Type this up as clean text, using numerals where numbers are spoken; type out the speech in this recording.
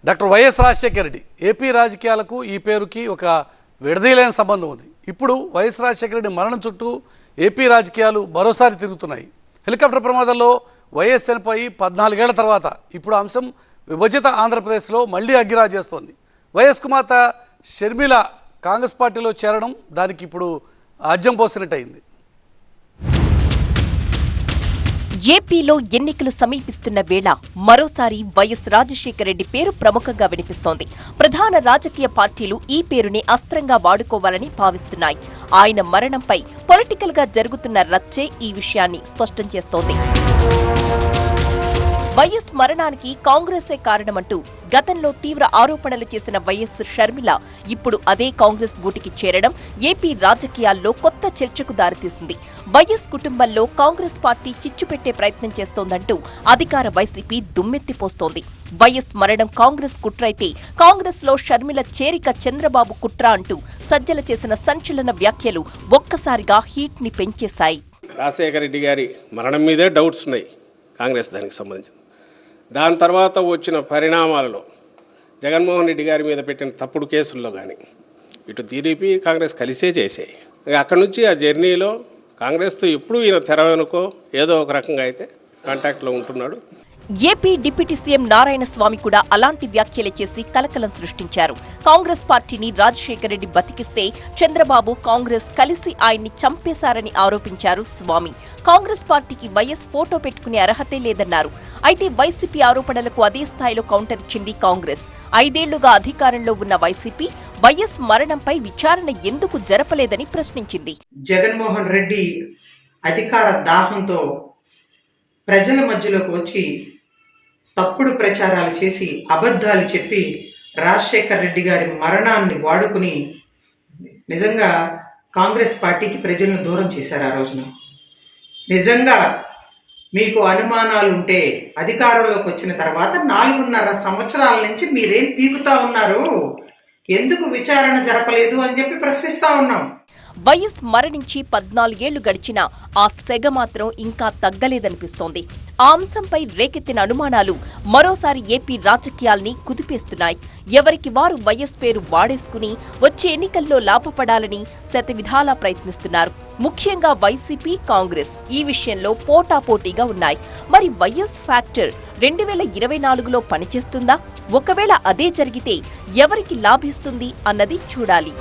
Doctor YS Rajasekhara Reddy AP రాజకీయాలకు ఈ పేరుకి ఒక విడదీయలేని సంబంధం ఉంది. ఇప్పుడు వైఎస్ రాజశేఖర రెడ్డి మరణం చుట్టూ ఏపీ రాజకీయాలు మరోసారి తిరుగుతున్నాయి. హెలికాప్టర్ ప్రమాదంలో వైఎస్ చనిపోయి 14 ఏళ్ల తర్వాత ఇప్పుడు అంశం విభజిత ఆంధ్రప్రదేశ్లో మళ్లీ అగ్గిరాజేస్తోంది. వైఎస్ కుమార్తె షర్మిల కాంగ్రెస్ పార్టీలో చేరడం దానికి ఇప్పుడు అజ్జం పోసినట్టయింది. ఏపీలో ఎన్నికలు సమీపిస్తున్న వేళ మరోసారి వైఎస్ రాజశేఖర రెడ్డి పేరు ప్రముఖంగా వినిపిస్తోంది. ప్రధాన రాజకీయ పార్టీలు ఈ పేరుని అస్త్రంగా వాడుకోవాలని భావిస్తున్నాయి. ఆయన మరణంపై పొలిటికల్ గా జరుగుతున్న రచ్చే ఈ విషయాన్ని స్పష్టం చేస్తోంది. వైఎస్ మరణానికి కాంగ్రెసే కారణమంటూ గతంలో తీవ్ర ఆరోపణలు చేసిన వైఎస్ షర్మిల ఇప్పుడు అదే కాంగ్రెస్ గూటికి చేరడం ఏపీ రాజకీయాల్లో కొత్త చర్చకు దారితీసింది. వైఎస్ కుటుంబంలో కాంగ్రెస్ పార్టీ చిచ్చు పెట్టే ప్రయత్నం చేస్తోందంటూ అధికార వైసీపీ దుమ్మెత్తిపోస్తోంది. వైఎస్ మరణం కాంగ్రెస్ కుట్రైతే కాంగ్రెస్ లో షర్మిల చేరిక చంద్రబాబు కుట్ర అంటూ సజ్జల చేసిన సంచలన వ్యాఖ్యలు ఒక్కసారిగా హీట్ ని పెంచేశాయి. రాజశేఖర రెడ్డి గారి మరణం మీదే డౌట్స్ ఉన్నాయి కాంగ్రెస్ దానికి సంబంధించి. దాని తర్వాత వచ్చిన పరిణామాలలో జగన్మోహన్ రెడ్డి గారి మీద పెట్టిన తప్పుడు కేసుల్లో కానీ ఇటు టీడీపీ కాంగ్రెస్ కలిసే చేసాయి. అక్కడి నుంచి ఆ జర్నీలో కాంగ్రెస్తో ఎప్పుడూ ఈయన తెర వెనుకో ఏదో ఒక రకంగా అయితే కాంటాక్ట్లో ఉంటున్నాడు. ఏపీ డిప్యూటీ సీఎం నారాయణ స్వామి కూడా అలాంటి వ్యాఖ్యలు చేసి కలకలం సృష్టించారు. కాంగ్రెస్ పార్టీని రాజశేఖర రెడ్డి బతికిస్తే చంద్రబాబు కాంగ్రెస్ కలిసి ఆయన్ని చంపేశారని ఆరోపించారు స్వామి. కాంగ్రెస్ పార్టీకి వైఎస్ ఫోటో పెట్టుకునే అర్హతే లేదన్నారు. అయితే వైసీపీ ఆరోపణలకు అదే స్థాయిలో కౌంటర్ ఇచ్చింది కాంగ్రెస్. 5 ఏళ్లుగా అధికారంలో ఉన్న వైసీపీ వైఎస్ మరణంపై విచారణ ఎందుకు జరపలేదని ప్రశ్నించింది. జగన్మోహన్ రెడ్డి అధికార దాహంతో ప్రజల మధ్యలోకి వచ్చి తప్పుడు ప్రచారాలు చేసి అబద్ధాలు చెప్పి రాజశేఖర రెడ్డి గారి మరణాన్ని వాడుకుని నిజంగా కాంగ్రెస్ పార్టీకి ప్రజలను దూరం చేశారు. ఆ రోజున నిజంగా మీకు అనుమానాలు ఉంటే అధికారంలోకి వచ్చిన తర్వాత 4.5 సంవత్సరాల నుంచి మీరేం పీకుతా ఉన్నారు, ఎందుకు విచారణ జరపలేదు అని చెప్పి ప్రశ్నిస్తా ఉన్నాం. వైఎస్ మరణించి 14 ఏళ్లు గడిచినా ఆ సెగ మాత్రం ఇంకా తగ్గలేదనిపిస్తోంది. ఆ అంశంపై రేకెత్తిన అనుమానాలు మరోసారి ఏపీ రాజకీయాల్ని కుదిపేస్తున్నాయి. ఎవరికి వారు వైఎస్ పేరు వాడేసుకుని వచ్చే ఎన్నికల్లో లాభపడాలని శతవిధాలా ప్రయత్నిస్తున్నారు. ముఖ్యంగా వైసీపీ, కాంగ్రెస్ ఈ విషయంలో పోటాపోటీగా ఉన్నాయి. మరి వైఎస్ ఫ్యాక్టర్ 2024లో పనిచేస్తుందా? ఒకవేళ అదే జరిగితే ఎవరికి లాభిస్తుంది అన్నది చూడాలి.